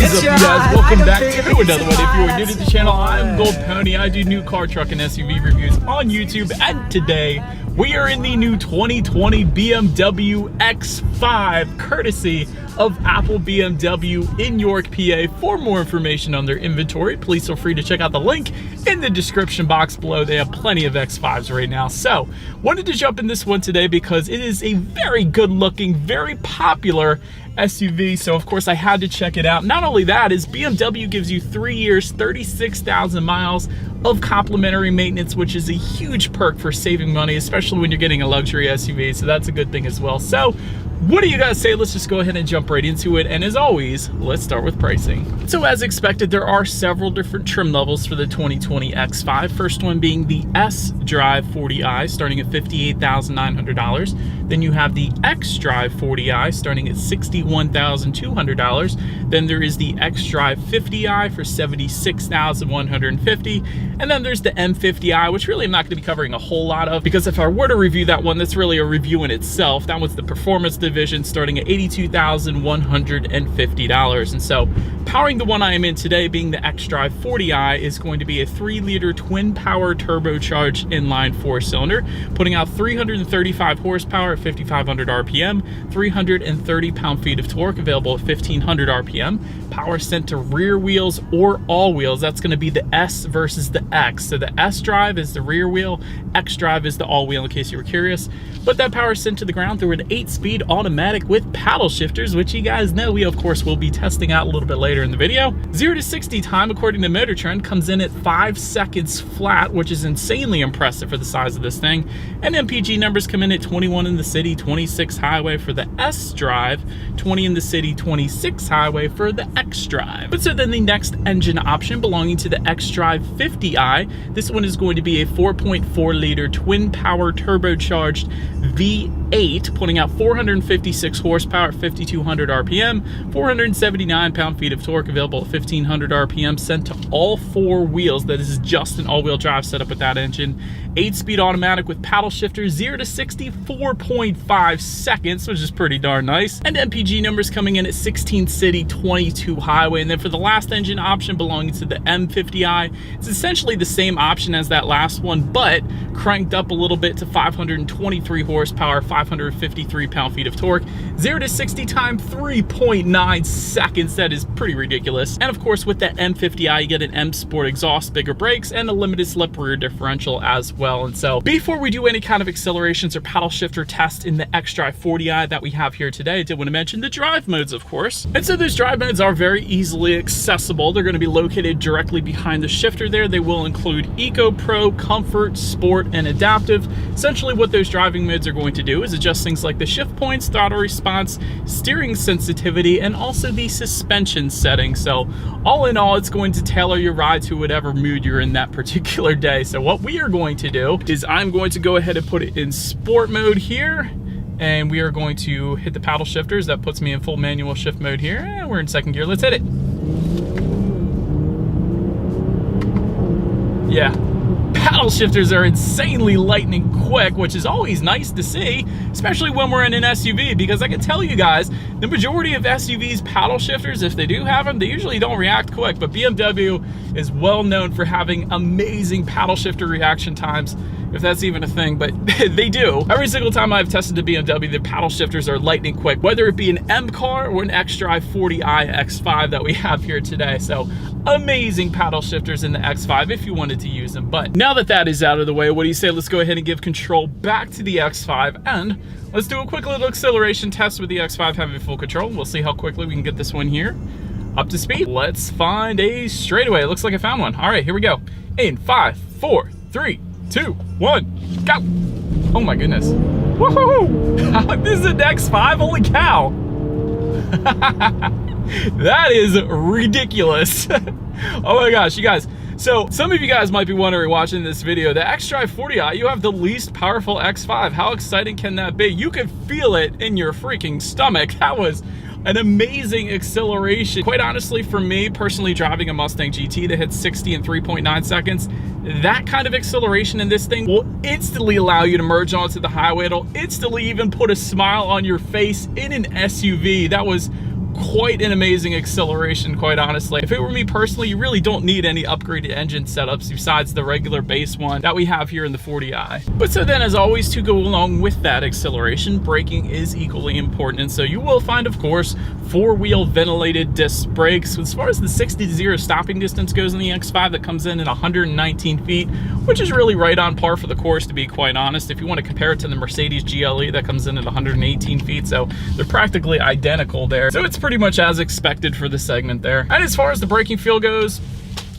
What is up, you guys? Welcome back to another one. If you are new to the channel, I'm Gold Pony. I do new car, truck, and SUV reviews on YouTube, and today we are in the new 2020 BMW X5, courtesy of Apple BMW in York, PA. For more information on their inventory, please feel free to check out the link in the description box below. They have plenty of X5s right now. So, wanted to jump in this one today because it is a very good looking, very popular SUV, so of course I had to check it out. Not only that, is BMW gives you 3 years, 36,000 miles of complimentary maintenance, which is a huge perk for saving money, especially when you're getting a luxury SUV, so that's a good thing as well. So what do you guys say? Let's just go ahead and jump right into it, and as always, let's start with pricing. So as expected, there are several different trim levels for the 2020 X5. First one being the S-Drive 40i, starting at $58,900. Then you have the X-Drive 40i, starting at $61,200. Then there is the X-Drive 50i for $76,150. And then there's the M50i, which really I'm not going to be covering a whole lot of, because if I were to review that one, that's really a review in itself. That one's the performance division, starting at $82,150. And so powering the one I am in today, being the X-Drive 40i, is going to be a 3-liter twin power turbocharged inline 4-cylinder, putting out 335 horsepower at 5,500 RPM, 330 pound-feet of torque, available at 1,500 RPM. Power sent to rear wheels or all wheels. That's going to be the S versus the X. So the S-Drive is the rear wheel, X-Drive is the all wheel, in case you were curious. But that power is sent to the ground through an 8-speed automatic with paddle shifters, which you guys know we of course will be testing out a little bit later in the video. 0 to 60 time, according to Motor Trend, comes in at 5 seconds flat, which is insanely impressive for the size of this thing. And MPG numbers come in at 21 in the city, 26 highway for the S-Drive, 20 in the city, 26 highway for the X-Drive. But so then the next engine option, belonging to the X-Drive 50i, this one is going to be a 4.4-liter twin power turbocharged V8, putting out 456 horsepower at 5,200 RPM, 479 pound-feet of torque, available at 1,500 RPM, sent to all 4 wheels. That is just an all-wheel drive setup with that engine. 8-speed automatic with paddle shifters, 0 to 60, 4.5 seconds, which is pretty darn nice. And MPG numbers coming in at 16 city, 22 highway. And then for the last engine option, belonging to the M50i, it's essentially the same option as that last one, but cranked up a little bit to 523 horsepower, 553 pound-feet of torque, 0 to 60 time, 3.9 seconds. That is pretty ridiculous. And of course, with that M50i, you get an M Sport exhaust, bigger brakes, and a limited slip rear differential as well. And so before we do any kind of accelerations or paddle shifter test in the X-Drive 40i that we have here today, I did want to mention the drive modes, of course. And so those drive modes are very easily accessible. They're going to be located directly behind the shifter there. They will include Eco, Pro, Comfort, Sport, and Adaptive. Essentially what those driving modes are going to do is adjust things like the shift points, throttle response, steering sensitivity, and also the suspension setting. So all in all, it's going to tailor your ride to whatever mood you're in that particular day. So what we are going to do is I'm going to go ahead and put it in sport mode here, and we are going to hit the paddle shifters. That puts me in full manual shift mode here, and we're in second gear. Let's hit it. Yeah, paddle shifters are insanely lightning quick, which is always nice to see, especially when we're in an SUV, because I can tell you guys, the majority of SUVs paddle shifters, if they do have them, they usually don't react quick, but BMW is well known for having amazing paddle shifter reaction times, if that's even a thing, but they do. Every single time I've tested the BMW, the paddle shifters are lightning quick, whether it be an M car or an X-Drive 40i X5 that we have here today. So amazing paddle shifters in the X5 if you wanted to use them. But now that that is out of the way, what do you say? Let's go ahead and give control back to the X5, and let's do a quick little acceleration test with the X5 having full control. We'll see how quickly we can get this one here up to speed. Let's find a straightaway. It looks like I found one. All right, here we go. In 5, 4, 3, 2, 1, go. Oh my goodness. Woohoo! This is an X5, holy cow. That is ridiculous. Oh my gosh, you guys. So some of you guys might be wondering watching this video, the X-Drive 40i, you have the least powerful X5. How exciting can that be? You can feel it in your freaking stomach. That was an amazing acceleration. Quite honestly, for me personally, driving a Mustang GT that hits 60 in 3.9 seconds, that kind of acceleration in this thing will instantly allow you to merge onto the highway. It'll instantly even put a smile on your face in an SUV. That was quite an amazing acceleration, quite honestly. If it were me personally, you really don't need any upgraded engine setups besides the regular base one that we have here in the 40i. But so then, as always, to go along with that acceleration, braking is equally important. And so you will find, of course, four-wheel ventilated disc brakes. As far as the 60-0 stopping distance goes in the X5, that comes in at 119 feet, which is really right on par for the course, to be quite honest. If you want to compare it to the Mercedes GLE, that comes in at 118 feet, so they're practically identical there. So it's pretty much as expected for the segment there. And as far as the braking feel goes,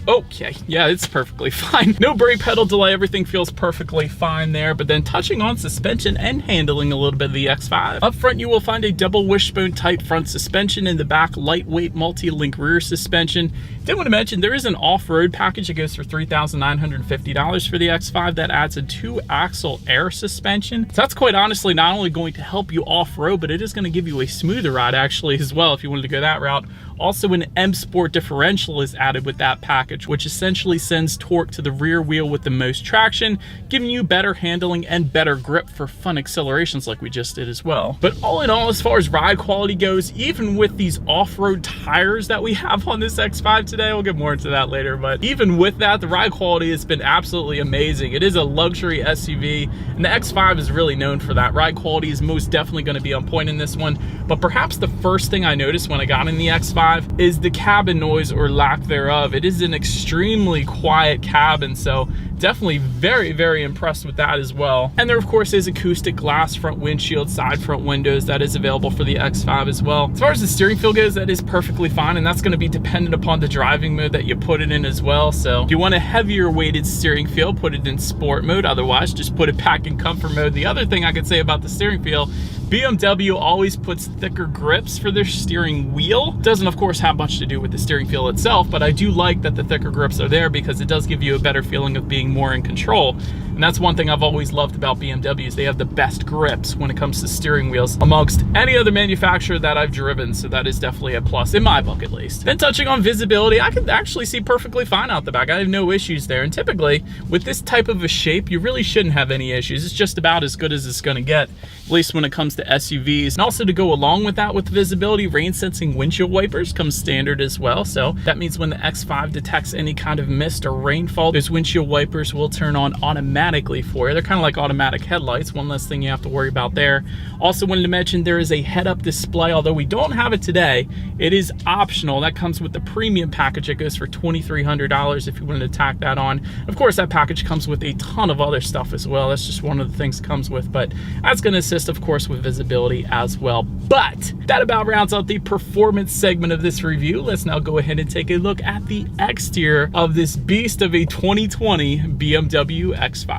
okay, yeah, it's perfectly fine. No brake pedal delay, everything feels perfectly fine there. But then touching on suspension and handling a little bit of the X5. Up front, you will find a double wishbone type front suspension. In the back, lightweight multi-link rear suspension. Did want to mention there is an off-road package that goes for $3,950 for the X5 that adds a 2-axle air suspension. So that's quite honestly not only going to help you off-road, but it is going to give you a smoother ride actually as well if you wanted to go that route. Also, an M Sport differential is added with that package, which essentially sends torque to the rear wheel with the most traction, giving you better handling and better grip for fun accelerations like we just did as well. But all in all, as far as ride quality goes, even with these off-road tires that we have on this X5 today, we'll get more into that later, but even with that, the ride quality has been absolutely amazing. It is a luxury SUV, and the X5 is really known for that. Ride quality is most definitely going to be on point in this one, but perhaps the first thing I noticed when I got in the X5 is the cabin noise or lack thereof. It is an extremely quiet cabin, so definitely very, very impressed with that as well. And there of course is acoustic glass front windshield, side front windows that is available for the X5 as well. As far as the steering feel goes, that is perfectly fine, and that's going to be dependent upon the driving mode that you put it in as well. So if you want a heavier weighted steering feel, put it in sport mode. Otherwise, just put it back in comfort mode. The other thing I could say about the steering feel, BMW always puts thicker grips for their steering wheel. Doesn't of course have much to do with the steering feel itself, but I do like that the thicker grips are there because it does give you a better feeling of being more in control. And that's one thing I've always loved about BMWs. They have the best grips when it comes to steering wheels amongst any other manufacturer that I've driven, so that is definitely a plus in my book at least. Then touching on visibility, I can actually see perfectly fine out the back. I have no issues there, and typically with this type of a shape, you really shouldn't have any issues. It's just about as good as it's going to get, at least when it comes to SUVs. And also to go along with that with visibility, rain sensing windshield wipers come standard as well. So that means when the X5 detects any kind of mist or rainfall, those windshield wipers will turn on automatically for you. They're kind of like automatic headlights, one less thing you have to worry about there. Also wanted to mention there is a head-up display, although we don't have it today. It is optional. That comes with the premium package. It goes for $2,300 if you wanted to tack that on. Of course, that package comes with a ton of other stuff as well. That's just one of the things it comes with, but that's going to assist, of course, with visibility as well. But that about rounds out the performance segment of this review. Let's now go ahead and take a look at the exterior of this beast of a 2020 BMW X5.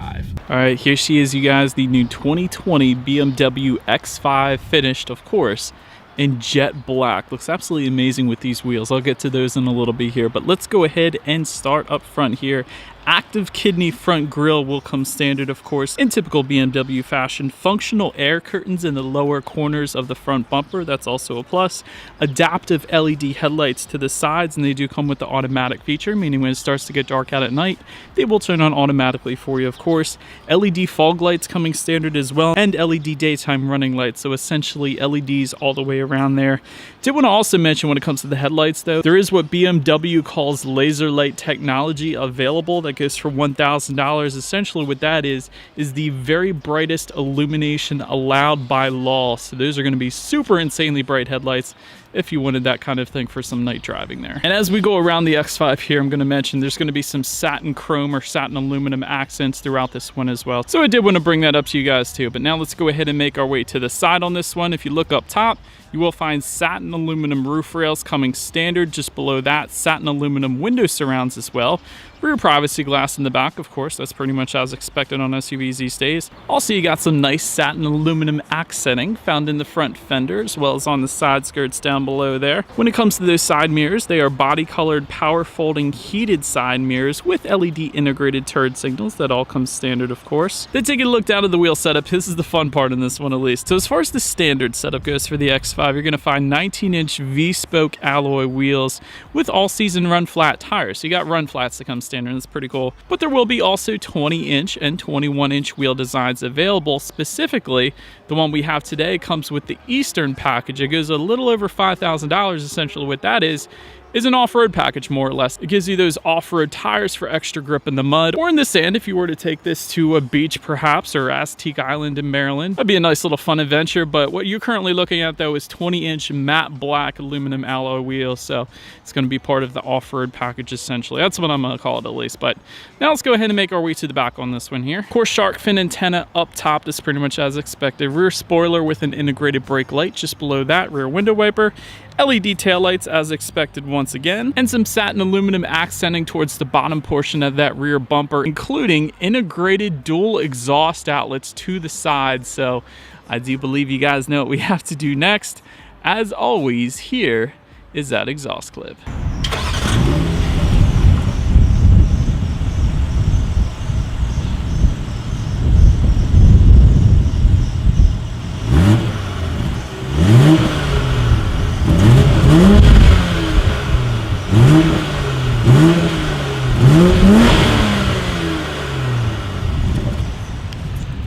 All right, here she is, you guys, the new 2020 BMW X5, finished, of course, in jet black. Looks absolutely amazing with these wheels. I'll get to those in a little bit here, but let's go ahead and start up front here. Active kidney front grille will come standard, of course, in typical BMW fashion. Functional air curtains in the lower corners of the front bumper, that's also a plus. Adaptive LED headlights to the sides, and they do come with the automatic feature, meaning when it starts to get dark out at night, they will turn on automatically for you, of course. LED fog lights coming standard as well, and LED daytime running lights, so essentially LEDs all the way around there. Did want to also mention when it comes to the headlights though, there is what BMW calls laser light technology available that goes for $1,000. Essentially what that is the very brightest illumination allowed by law. So those are going to be super insanely bright headlights if you wanted that kind of thing for some night driving there. And as we go around the X5 here, I'm going to mention there's going to be some satin chrome or satin aluminum accents throughout this one as well. So I did want to bring that up to you guys too. But now let's go ahead and make our way to the side on this one. If you look up top, you will find satin aluminum roof rails coming standard. Just below that, satin aluminum window surrounds as well. Rear privacy glass in the back, of course, that's pretty much as expected on SUVs these days. Also, you got some nice satin aluminum accenting found in the front fender as well as on the side skirts down below there. When it comes to those side mirrors, they are body colored power folding heated side mirrors with LED integrated turn signals. That all comes standard, of course. Then taking a look down at the wheel setup, this is the fun part in this one at least. So as far as the standard setup goes for the X5, you're going to find 19-inch V-spoke alloy wheels with all-season run flat tires. So you got run flats that come standard. That's pretty cool. But there will be also 20-inch and 21-inch wheel designs available. Specifically, the one we have today comes with the Eastern package. It goes a little over $500 $5,000, essentially what that is an off-road package, more or less. It gives you those off-road tires for extra grip in the mud or in the sand if you were to take this to a beach perhaps, or Aztec Island in Maryland. That'd be a nice little fun adventure. But what you're currently looking at though is 20-inch matte black aluminum alloy wheels, so it's going to be part of the off-road package essentially. That's what I'm going to call it at least. But now let's go ahead and make our way to the back on this one here. Of course, shark fin antenna up top is pretty much as expected. Rear spoiler with an integrated brake light just below that. Rear window wiper, LED taillights as expected once again, and some satin aluminum accenting towards the bottom portion of that rear bumper, including integrated dual exhaust outlets to the side. So I do believe you guys know what we have to do next. As always, here is that exhaust clip.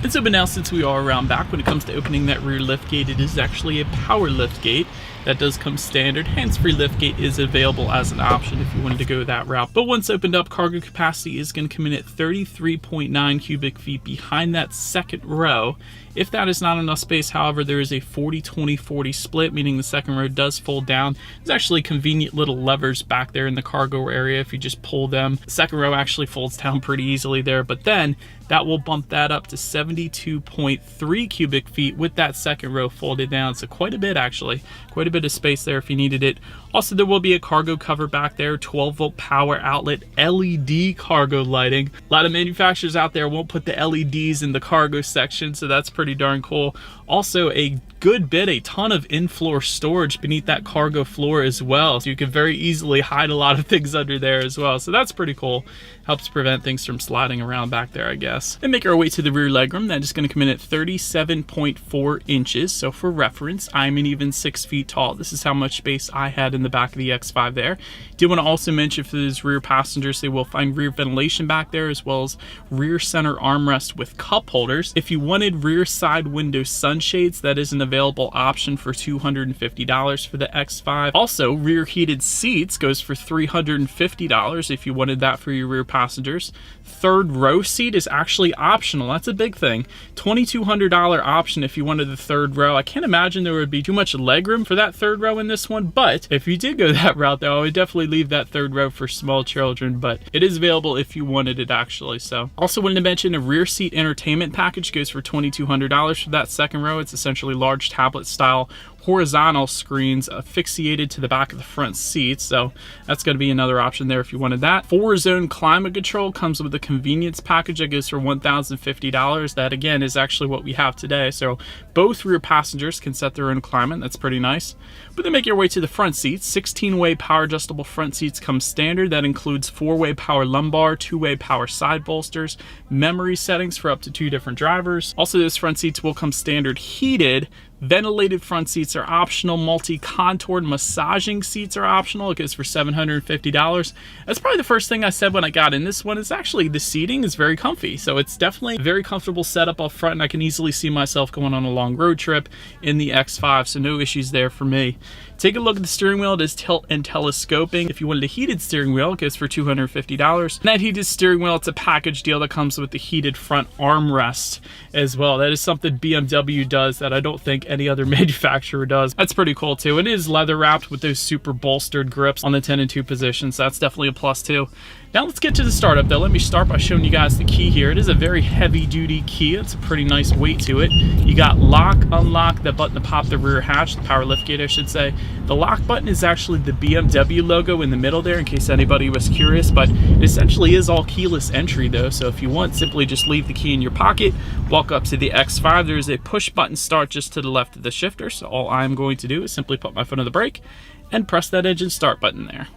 And so, but now since we are around back, when it comes to opening that rear lift gate, it is actually a power lift gate. That does come standard. Hands-free lift gate is available as an option if you wanted to go that route. But once opened up, cargo capacity is going to come in at 33.9 cubic feet behind that second row. If that is not enough space, however, there is a 40-20-40 split, meaning the second row does fold down. There's actually convenient little levers back there in the cargo area. If you just pull them, the second row actually folds down pretty easily there. But then that will bump that up to 72.3 cubic feet with that second row folded down. So quite a bit, actually. Quite a bit of space there if you needed it. Also, there will be a cargo cover back there, 12-volt power outlet, LED cargo lighting. A lot of manufacturers out there won't put the LEDs in the cargo section, so that's pretty darn cool. Also, a ton of in-floor storage beneath that cargo floor as well, so you can very easily hide a lot of things under there as well. So that's pretty cool. Helps prevent things from sliding around back there, I guess. And make our way to the rear legroom. That is going to come in at 37.4 inches. So for reference, I'm an even 6 feet tall. This is how much space I had in the back of the X5 there. Did want to also mention for those rear passengers, they will find rear ventilation back there, as well as rear center armrest with cup holders. If you wanted rear side window sunshades, that is an available option for $250 for the X5. Also, rear heated seats goes for $350 if you wanted that for your rear passengers. Third row seat is actually optional. That's a big thing. $2,200 option if you wanted the third row. I can't imagine there would be too much legroom for that third row in this one, but if you did go that route though, I would definitely leave that third row for small children, but it is available if you wanted it actually. So also wanted to mention a rear seat entertainment package goes for $2,200 for that second row. It's essentially large tablet style horizontal screens asphyxiated to the back of the front seat, so that's going to be another option there if you wanted that. 4-zone climate control comes with a convenience package that goes for $1,050. That again is actually what we have today, so both rear passengers can set their own climate. That's pretty nice. But then make your way to the front seats. 16-way power adjustable front seats come standard. That includes 4-way power lumbar, 2-way power side bolsters, memory settings for up to 2 different drivers. Also, those front seats will come standard heated. Ventilated front seats are optional. Multi-contoured massaging seats are optional. It goes for $750. That's probably the first thing I said when I got in this one. Is actually the seating is very comfy. So it's definitely a very comfortable setup up front, and I can easily see myself going on a long road trip in the X5, so no issues there for me. Take a look at the steering wheel. It is tilt and telescoping. If you wanted a heated steering wheel, it goes for $250. And that heated steering wheel, it's a package deal that comes with the heated front armrest as well. That is something BMW does that I don't think any other manufacturer does. That's pretty cool too. It is leather wrapped with those super bolstered grips on the 10 and 2 positions. So that's definitely a plus too. Now let's get to the startup though. Let me start by showing you guys the key here. It is a very heavy duty key. It's a pretty nice weight to it. You got lock, unlock, the button to pop the rear hatch, the power lift gate I should say. The lock button is actually the BMW logo in the middle there in case anybody was curious, but it essentially is all keyless entry though. So if you want, simply just leave the key in your pocket, walk up to the X5. There is a push button start just to the left of the shifter. So all I'm going to do is simply put my foot on the brake and press that engine start button there.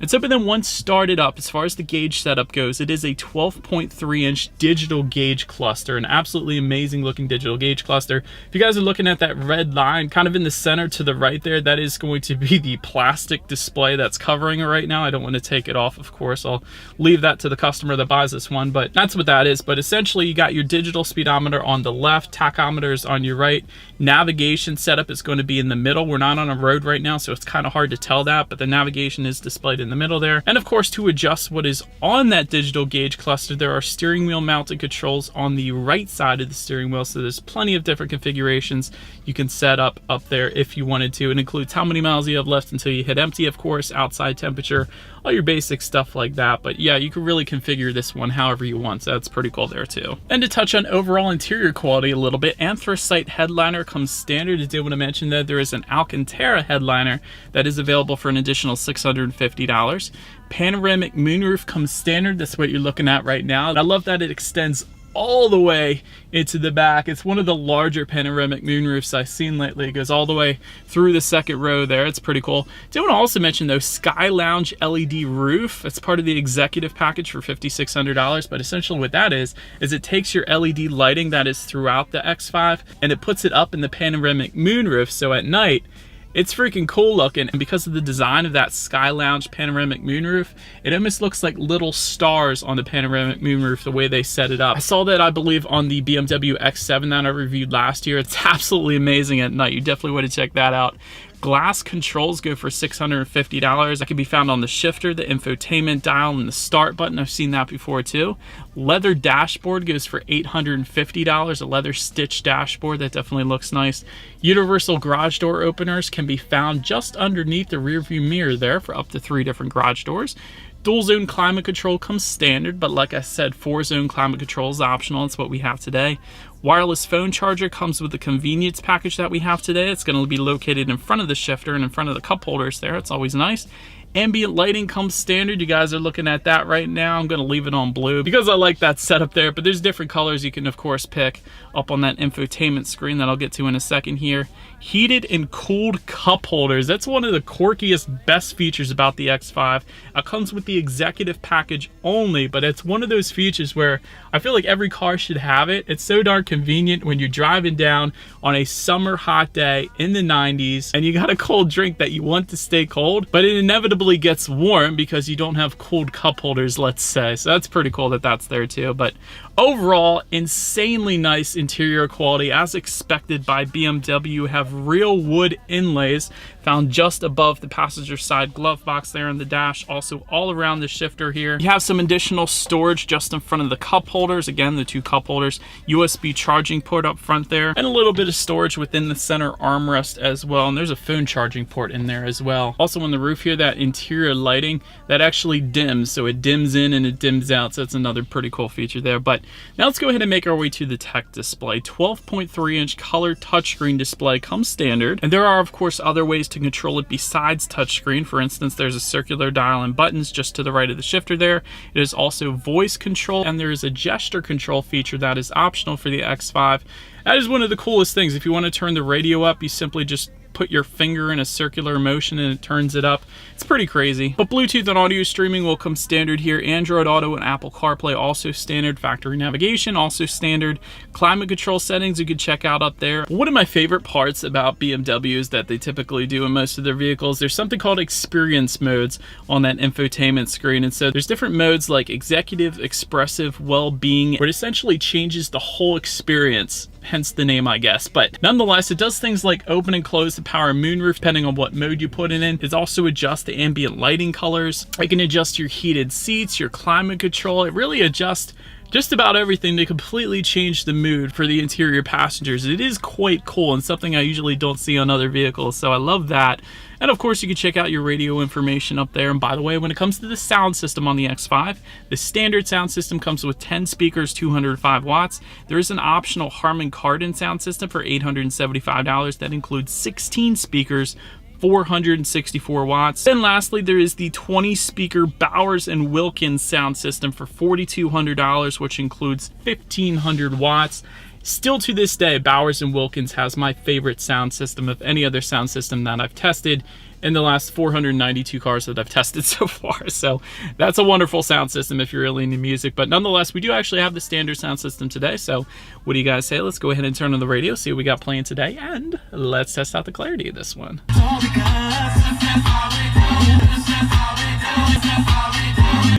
And so, but then once started up, as far as the gauge setup goes, it is a 12.3-inch digital gauge cluster, an absolutely amazing looking digital gauge cluster. If you guys are looking at that red line kind of in the center to the right there, that is going to be the plastic display that's covering it right now. I don't want to take it off, of course. I'll leave that to the customer that buys this one, but that's what that is. But essentially, you got your digital speedometer on the left, tachometers on your right. Navigation setup is going to be in the middle. We're not on a road right now, so it's kind of hard to tell that, but the navigation is displayed in the middle there. And of course, to adjust what is on that digital gauge cluster, there are steering wheel mounted controls on the right side of the steering wheel. So there's plenty of different configurations you can set up there if you wanted to. It includes how many miles you have left until you hit empty, of course, outside temperature, all your basic stuff like that. But yeah, you can really configure this one however you want, so that's pretty cool there too. And to touch on overall interior quality a little bit, anthracite headliner comes standard. I did want to mention that there is an Alcantara headliner that is available for an additional $650. Panoramic moonroof comes standard. That's what you're looking at right now. I love that it extends all the way into the back. It's one of the larger panoramic moonroofs I've seen lately. It goes all the way through the second row there. It's pretty cool. I do want to also mention though, Sky Lounge LED roof. It's part of the executive package for $5,600, but essentially what that is it takes your LED lighting that is throughout the X5 and it puts it up in the panoramic moonroof, so at night it's freaking cool looking. And because of the design of that Sky Lounge panoramic moonroof, it almost looks like little stars on the panoramic moonroof, the way they set it up. I saw that, I believe, on the BMW X7 that I reviewed last year. It's absolutely amazing at night. You definitely want to check that out. Glass controls go for $650. That can be found on the shifter, the infotainment dial, and the start button. I've seen that before too. Leather dashboard goes for $850, a leather stitch dashboard. That definitely looks nice. Universal garage door openers can be found just underneath the rear view mirror there for up to 3 different garage doors. Dual zone climate control comes standard, but like I said, 4-zone climate control is optional. It's what we have today. Wireless phone charger comes with the convenience package that we have today. It's going to be located in front of the shifter and in front of the cup holders there. It's always nice. Ambient lighting comes standard. You guys are looking at that right now. I'm going to leave it on blue because I like that setup there, but there's different colors you can of course pick up on that infotainment screen that I'll get to in a second here. Heated and cooled cup holders. That's one of the quirkiest, best features about the X5. It comes with the executive package only, but it's one of those features where I feel like every car should have it. It's so darn convenient when you're driving down on a summer hot day in the 90s and you got a cold drink that you want to stay cold, but it inevitably gets warm because you don't have cooled cup holders, let's say. So that's pretty cool that that's there too. But overall, insanely nice interior quality as expected by BMW. Have real wood inlays found just above the passenger side glove box there in the dash, also all around the shifter here. You have some additional storage just in front of the cup holders. Again, the 2 cup holders, USB charging port up front there, and a little bit of storage within the center armrest as well. And there's a phone charging port in there as well. Also on the roof here, that interior lighting that actually dims, so it dims in and it dims out. So that's another pretty cool feature there. But now let's go ahead and make our way to the tech display. 12.3-inch color touchscreen display comes standard, and there are of course other ways to control it besides touchscreen. For instance, there's a circular dial and buttons just to the right of the shifter there. It is also voice control, and there is a gesture control feature that is optional for the X5. That is one of the coolest things. If you want to turn the radio up, you simply just put your finger in a circular motion and it turns it up. It's pretty crazy. But Bluetooth and audio streaming will come standard here. Android Auto and Apple CarPlay also standard. Factory navigation also standard. Climate control settings you can check out up there. One of my favorite parts about BMWs that they typically do in most of their vehicles, there's something called experience modes on that infotainment screen. And so there's different modes like executive, expressive, well-being, where it essentially changes the whole experience. Hence the name, I guess. But nonetheless, it does things like open and close the power moonroof depending on what mode you put it in. It also adjusts the ambient lighting colors. It can adjust your heated seats, your climate control. It really adjusts just about everything to completely change the mood for the interior passengers. It is quite cool and something I usually don't see on other vehicles, so I love that. And of course, you can check out your radio information up there. And by the way, when it comes to the sound system on the X5, the standard sound system comes with 10 speakers, 205 watts. There is an optional Harman Kardon sound system for $875 that includes 16 speakers, 464 watts. Then lastly, there is the 20 speaker Bowers & Wilkins sound system for $4,200, which includes 1,500 watts. Still to this day, Bowers & Wilkins has my favorite sound system of any other sound system that I've tested in the last 492 cars that I've tested so far. So that's a wonderful sound system if you're really into music. But nonetheless, we do actually have the standard sound system today. So what do you guys say? Let's go ahead and turn on the radio, see what we got playing today, and let's test out the clarity of this one.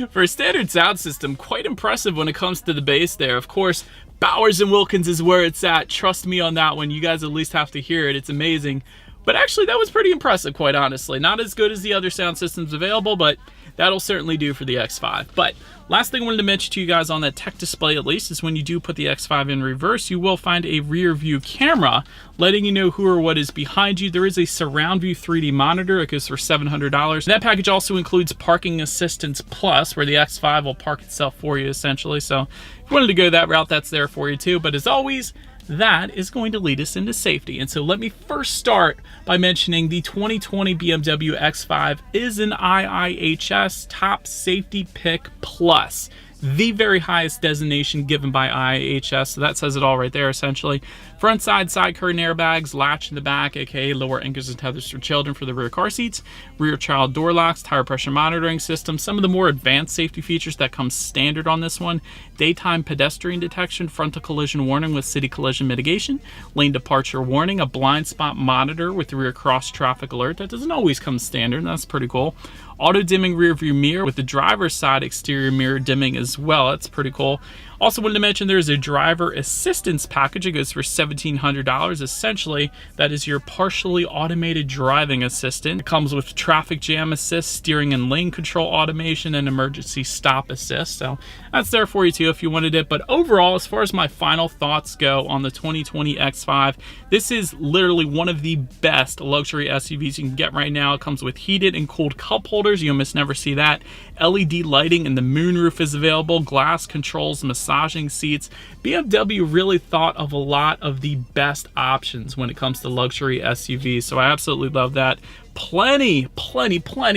For a standard sound system, quite impressive when it comes to the bass there. Of course, Bowers & Wilkins is where it's at. Trust me on that one. You guys at least have to hear it. It's amazing. But actually, that was pretty impressive, quite honestly. Not as good as the other sound systems available, but that'll certainly do for the X5. But last thing I wanted to mention to you guys on that tech display, at least, is when you do put the X5 in reverse, you will find a rear view camera letting you know who or what is behind you. There is a surround view 3D monitor. It goes for $700. That package also includes Parking Assistance Plus, where the X5 will park itself for you, essentially. So if you wanted to go that route, that's there for you too. But as always, that is going to lead us into safety. And so let me first start by mentioning the 2020 BMW X5 is an IIHS Top Safety Pick Plus, the very highest designation given by IIHS. So that says it all right there, essentially. Front side curtain airbags, latch in the back, aka lower anchors and tethers for children for the rear car seats, rear child door locks, tire pressure monitoring system, some of the more advanced safety features that come standard on this one: daytime pedestrian detection, frontal collision warning with city collision mitigation, lane departure warning, a blind spot monitor with the rear cross traffic alert. That doesn't always come standard, that's pretty cool. Auto dimming rear view mirror with the driver's side exterior mirror dimming as well. That's pretty cool. Also wanted to mention there is a driver assistance package. It goes for $1,700. Essentially, that is your partially automated driving assistant. It comes with traffic jam assist, steering and lane control automation, and emergency stop assist. So that's there for you too if you wanted it. But overall, as far as my final thoughts go on the 2020 X5, this is literally one of the best luxury SUVs you can get right now. It comes with heated and cooled cup holders. You almost never see that. LED lighting, and the moonroof is available. Glass controls, massaging seats. BMW really thought of a lot of the best options when it comes to luxury SUVs, so I absolutely love that. Plenty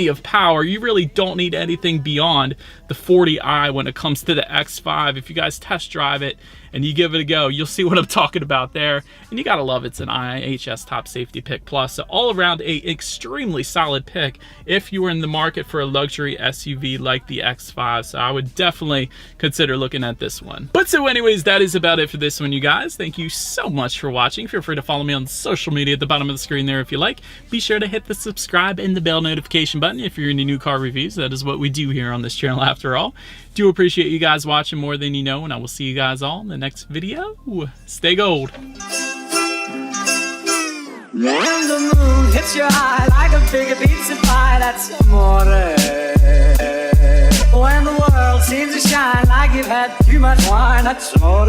of power. You really don't need anything beyond the 40i when it comes to the X5. If you guys test drive it and you give it a go, you'll see what I'm talking about there. And you gotta love it's an IIHS Top Safety Pick Plus. So all around a extremely solid pick if you were in the market for a luxury SUV like the X5. So I would definitely consider looking at this one. But so anyways, that is about it for this one, you guys. Thank you so much for watching. Feel free to follow me on social media at the bottom of the screen there if you like. Be sure to hit the subscribe and the bell notification button if you're into new car reviews. That is what we do here on this channel after all. Do appreciate you guys watching more than you know, and I will see you guys all in the next video. Stay gold. When the moon hits your eye like a big pizza pie, that's amore. When the world seems to shine like you've had too much wine, that's amore.